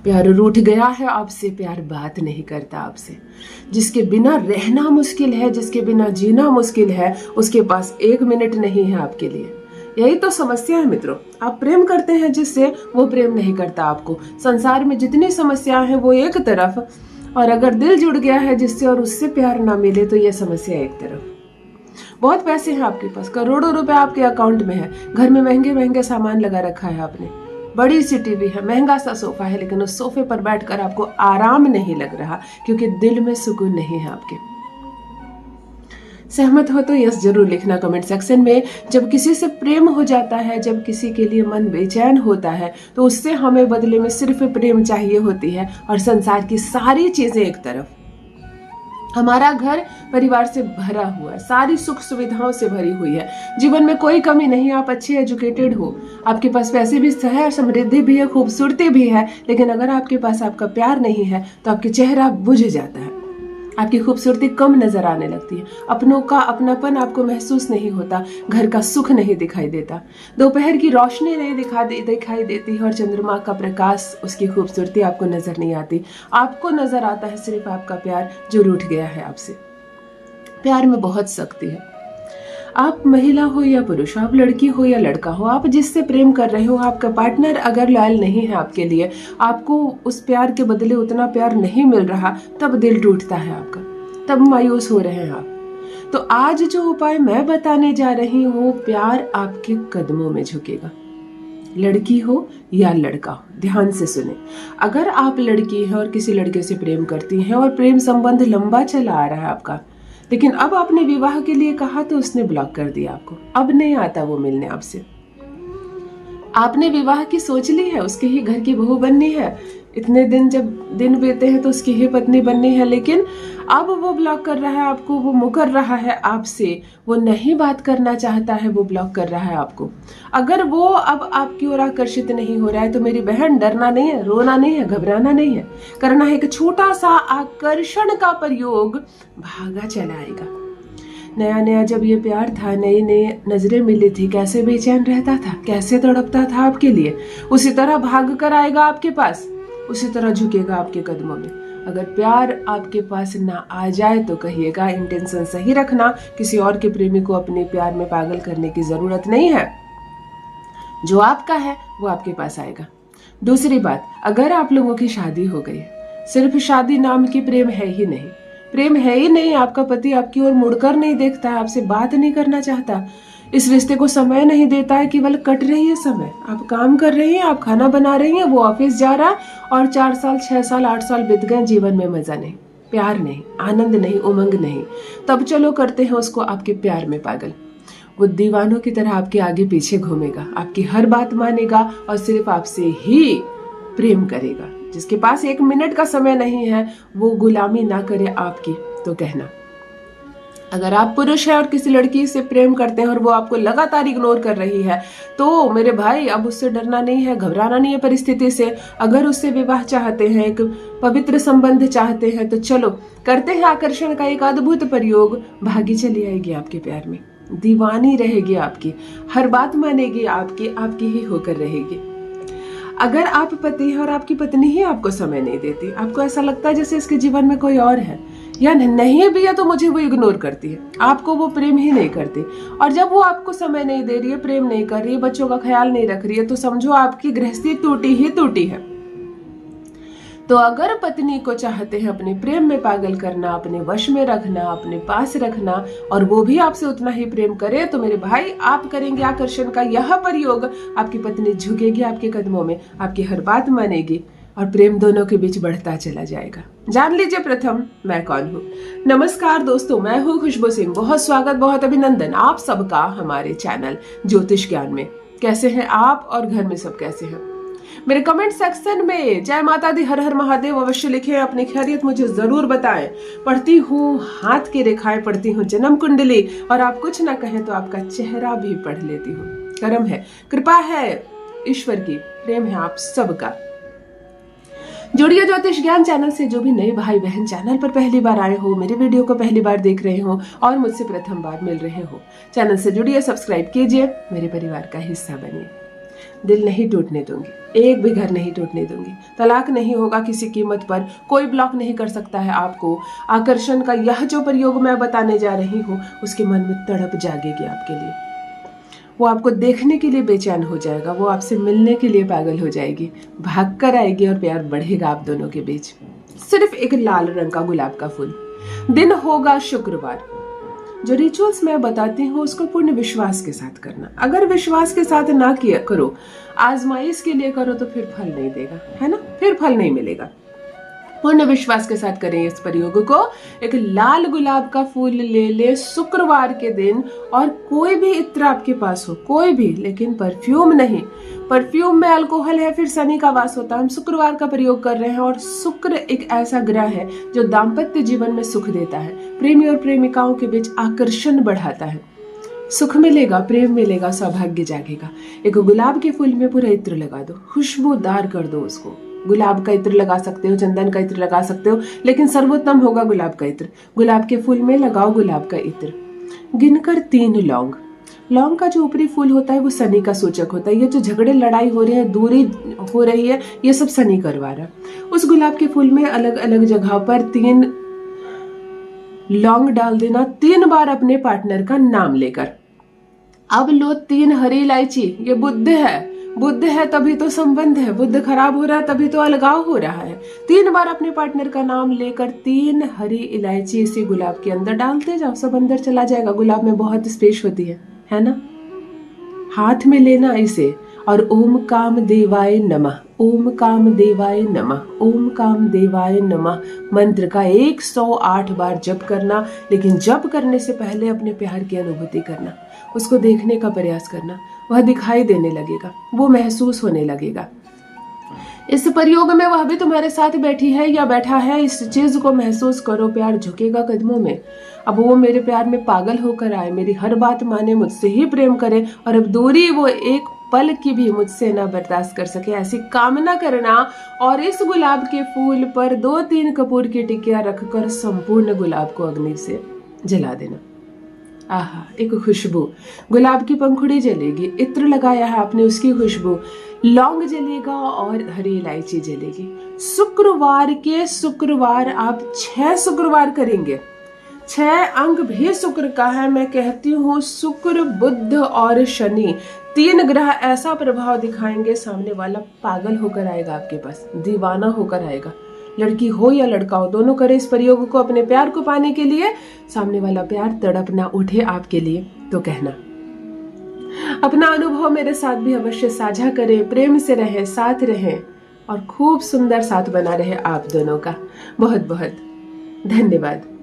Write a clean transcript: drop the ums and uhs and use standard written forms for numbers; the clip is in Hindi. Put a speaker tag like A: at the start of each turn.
A: प्यार रूठ गया है आपसे, प्यार बात नहीं करता आपसे। जिसके बिना रहना मुश्किल है, जिसके बिना जीना मुश्किल है, उसके पास 1 मिनट नहीं है आपके लिए। यही तो समस्या है मित्रों। आप प्रेम करते हैं जिससे, वो प्रेम नहीं करता आपको। संसार में जितनी समस्याएं हैं वो एक तरफ, और अगर दिल जुड़ गया है जिससे और उससे प्यार ना मिले तो ये समस्या एक तरफ। बहुत पैसे हैं आपके पास, करोड़ों रुपए आपके अकाउंट में है, घर में महंगे महंगे सामान लगा रखा है आपने, बड़ी सी टीवी है, महंगा सा सोफा है, लेकिन उस सोफे पर बैठकर आपको आराम नहीं लग रहा क्योंकि दिल में सुकून नहीं है आपके। सहमत हो तो यस जरूर लिखना कमेंट सेक्शन में। जब किसी से प्रेम हो जाता है, जब किसी के लिए मन बेचैन होता है, तो उससे हमें बदले में सिर्फ प्रेम चाहिए होती है और संसार की सारी चीजें एक तरफ। हमारा घर परिवार से भरा हुआ है, सारी सुख सुविधाओं से भरी हुई है, जीवन में कोई कमी नहीं। आप अच्छे एजुकेटेड हो, आपके पास पैसे भी है, समृद्धि भी है, खूबसूरती भी है, लेकिन अगर आपके पास आपका प्यार नहीं है तो आपके चेहरा बुझ जाता है, आपकी खूबसूरती कम नजर आने लगती है, अपनों का अपनापन आपको महसूस नहीं होता, घर का सुख नहीं दिखाई देता, दोपहर की रोशनी नहीं दिखाई देती और चंद्रमा का प्रकाश, उसकी खूबसूरती आपको नजर नहीं आती। आपको नजर आता है सिर्फ आपका प्यार जो रूठ गया है आपसे। प्यार में बहुत शक्ति है। आप महिला हो या पुरुष, आप लड़की हो या लड़का हो, आप जिससे प्रेम कर रहे हो, आपका पार्टनर अगर लॉयल नहीं है आपके लिए, आपको उस प्यार के बदले उतना प्यार नहीं मिल रहा, तब दिल टूटता है आपका, तब मायूस हो रहे हैं आप। तो आज जो उपाय मैं बताने जा रही हूँ, प्यार आपके कदमों में झुकेगा। लड़की हो या लड़का हो, ध्यान से सुने। अगर आप लड़की हैं और किसी लड़के से प्रेम करती हैं और प्रेम संबंध लंबा चला आ रहा है आपका, लेकिन अब आपने विवाह के लिए कहा तो उसने ब्लॉक कर दिया आपको, अब नहीं आता वो मिलने आपसे। आपने विवाह की सोच ली है, उसके ही घर की बहू बननी है, इतने दिन जब दिन बीते हैं तो उसकी ही पत्नी बननी है, लेकिन अब वो ब्लॉक कर रहा है आपको, वो मुकर रहा है आपसे, वो नहीं बात करना चाहता है, वो ब्लॉक कर रहा है आपको। अगर वो अब आपकी ओर आकर्षित नहीं हो रहा है तो मेरी बहन, डरना नहीं है, रोना नहीं है, घबराना नहीं है, करना है एक छोटा सा आकर्षण का प्रयोग, भागा चला आएगा। नया नया जब ये प्यार था, नई नई नजरें मिली थी, कैसे बेचैन रहता था, कैसे तड़पता था आपके लिए, उसी तरह भाग कर आएगा आपके पास, उसी तरह झुकेगा आपके कदमों में। अगर प्यार आपके पास ना आ जाए तो कहिएगा, इंटेंशन सही रखना, किसी और के प्रेमी को अपने प्यार में पागल करने की जरूरत नहीं है, जो आपका है वो आपके पास आएगा। दूसरी बात, अगर आप लोगों की शादी हो गई, सिर्फ शादी नाम की प्रेम है ही नहीं, प्रेम है ही नहीं, आपका पति आपकी ओर मुड़कर नहीं देखता है, आपसे बात नहीं करना चाहता, इस रिश्ते को समय नहीं देता है, केवल कट रही है समय, आप काम कर रही हैं, आप खाना बना रही हैं, वो ऑफिस जा रहा और 4 साल 6 साल 8 साल बीत गए, जीवन में मजा नहीं, प्यार नहीं, आनंद नहीं, उमंग नहीं, तब चलो करते हैं उसको आपके प्यार में पागल। वो दीवानों की तरह आपके आगे पीछे घूमेगा, आपकी हर बात मानेगा और सिर्फ आपसे ही प्रेम करेगा। जिसके पास 1 मिनट का समय नहीं है, वो गुलामी ना करे आपकी तो कहना। अगर आप पुरुष हैं और किसी लड़की से प्रेम करते हैं और वो आपको लगातार इग्नोर कर रही है, तो मेरे भाई अब उससे डरना नहीं है, घबराना नहीं है परिस्थिति से। अगर उससे विवाह चाहते हैं, एक पवित्र संबंध चाहते हैं, तो चलो करते हैं आकर्षण का एक अद्भुत प्रयोग, भागी चली आएगी आपके प्यार में, दीवानी रहेगी आपकी, हर बात मानेगी आपकी, आपकी ही होकर रहेगी। अगर आप पति हैं और आपकी पत्नी ही आपको समय नहीं देती, आपको ऐसा लगता है जैसे इसके जीवन में कोई और है, या नहीं भी है तो मुझे वो इग्नोर करती है, आपको वो प्रेम ही नहीं करती, और जब वो आपको समय नहीं दे रही है, प्रेम नहीं कर रही है, बच्चों का ख्याल नहीं रख रही है, तो समझो आपकी गृहस्थी टूटी ही टूटी है। तो अगर पत्नी को चाहते हैं अपने प्रेम में पागल करना, अपने वश में रखना, अपने पास रखना, और वो भी आपसे उतना ही प्रेम करे, तो मेरे भाई आप करेंगे आकर्षण का यह प्रयोग, आपकी पत्नी झुकेगी आपके कदमों में, आपकी हर बात मानेगी और प्रेम दोनों के बीच बढ़ता चला जाएगा। जान लीजिए प्रथम मैं कौन हूँ। नमस्कार दोस्तों, मैं हूँ खुशबू सिंह। बहुत स्वागत, बहुत अभिनंदन आप सबका हमारे चैनल ज्योतिष ज्ञान में। कैसे हैं आप और घर में सब कैसे हैं? मेरे कमेंट सेक्शन में जय माता दी, हर हर महादेव अवश्य लिखें, अपनी खैरियत मुझे जरूर बताएं। पढ़ती हूँ हाथ की रेखाएं, पढ़ती हूँ जन्म कुंडली, और आप कुछ ना कहें तो आपका चेहरा भी पढ़ लेती हूँ। कर्म है, कृपा है ईश्वर की, प्रेम है आप सबका। जुड़िए ज्योतिष ज्ञान चैनल से। जो भी नए भाई बहन चैनल पर पहली बार आए हो, मेरे वीडियो को पहली बार देख रहे हो और मुझसे प्रथम बार मिल रहे हो, चैनल से जुड़िए, सब्सक्राइब कीजिए, मेरे परिवार का हिस्सा बनिए। दिल नहीं टूटने दूंगी, एक भी घर नहीं टूटने दूंगी। तलाक नहीं होगा किसी कीमत पर, कोई ब्लॉक नहीं कर सकता है आपको। आकर्षण का यह जो प्रयोग मैं बताने जा रही हूँ, उसके मन में तड़प जागेगी आपके लिए। वो आपको देखने के लिए बेचैन हो जाएगा, वो आपसे मिलने के लिए पागल हो जाएगी, भाग कर आएगी और प्यार बढ़ेगा आप दोनों के बीच। सिर्फ एक लाल रंग का गुलाब का फूल। दिन होगा शुक्रवार। जो रिचुअल्स मैं बताती हूँ उसको पूर्ण विश्वास के साथ करना। अगर विश्वास के साथ ना किया करो, आजमाइश के लिए करो, तो फिर फल नहीं देगा, है ना, फिर फल नहीं मिलेगा। पूर्ण विश्वास के साथ करें इस प्रयोग को। एक लाल गुलाब का फूल ले ले शुक्रवार के दिन, और कोई भी इत्र आपके पास हो, कोई भी, लेकिन परफ्यूम नहीं। परफ्यूम में अल्कोहल है, फिर शनि का वास होता है। हम शुक्रवार का प्रयोग कर रहे हैं, और शुक्र एक ऐसा ग्रह है जो दाम्पत्य जीवन में सुख देता है, प्रेमी और प्रेमिकाओं के बीच आकर्षण बढ़ाता है। सुख मिलेगा, प्रेम मिलेगा, सौभाग्य जागेगा। एक गुलाब के फूल में पूरा इत्र लगा दो, खुशबूदार कर दो उसको। गुलाब का इत्र लगा सकते हो, चंदन का इत्र लगा सकते हो, लेकिन सर्वोत्तम होगा गुलाब का इत्र। गुलाब के फूल में लगाओ गुलाब का इत्र। गिनकर 3 लौंग। लौंग का जो ऊपरी फूल होता है वो शनि का सूचक होता है। ये जो झगड़े लड़ाई हो रही है, दूरी हो रही है, ये सब शनि करवा रहा है। उस गुलाब के फूल में अलग अलग जगह पर 3 लौंग डाल देना, 3 बार अपने पार्टनर का नाम लेकर। अब लो 3 हरी इलायची। ये बुध है, बुध है तभी तो संबंध है, बुध खराब हो रहा है तभी तो अलगाव हो रहा है। 3 बार अपने पार्टनर का नाम लेकर 3 हरी इलायची इसी गुलाब के अंदर डालते जाओ, सब अंदर चला जाएगा। गुलाब में बहुत स्पेस होती है ना। हाथ में लेना इसे, और ओम काम देवाय नमः, ओम काम देवाय नमः, ओम काम देवाय नमः मंत्र का 108 बार जप करना। लेकिन जप करने से पहले अपने प्यार की अनुभूति करना, उसको देखने का प्रयास करना। वह दिखाई देने लगेगा, वो महसूस होने लगेगा। इस प्रयोग में वह भी तुम्हारे साथ बैठी है या बैठा है, इस चीज को महसूस करो। प्यार झुकेगा कदमों में। अब वो मेरे प्यार में पागल होकर आए, मेरी हर बात माने, मुझसे ही प्रेम करे, और अब दूरी वो एक पल की भी मुझसे ना बर्दाश्त कर सके, ऐसी कामना करना। और इस गुलाब के फूल पर 2-3 कपूर की टिकिया रखकर संपूर्ण गुलाब को अग्नि से जला देना। आहा, एक खुशबू। गुलाब की पंखुड़ी जलेगी, इत्र लगाया है आपने, उसकी खुशबू। लौंग जलेगा और हरी इलायची जलेगी। शुक्रवार के शुक्रवार आप 6 शुक्रवार करेंगे। 6 अंक भी शुक्र का है। मैं कहती हूँ शुक्र, बुध और शनि 3 ग्रह ऐसा प्रभाव दिखाएंगे, सामने वाला पागल होकर आएगा आपके पास, दीवाना होकर आएगा। लड़की हो या लड़का हो, दोनों करें इस प्रयोग को अपने प्यार को पाने के लिए। सामने वाला प्यार तड़प ना उठे आपके लिए तो कहना। अपना अनुभव मेरे साथ भी अवश्य साझा करें, प्रेम से रहें, साथ रहें, और खूब सुंदर साथ बना रहे आप दोनों का। बहुत बहुत धन्यवाद।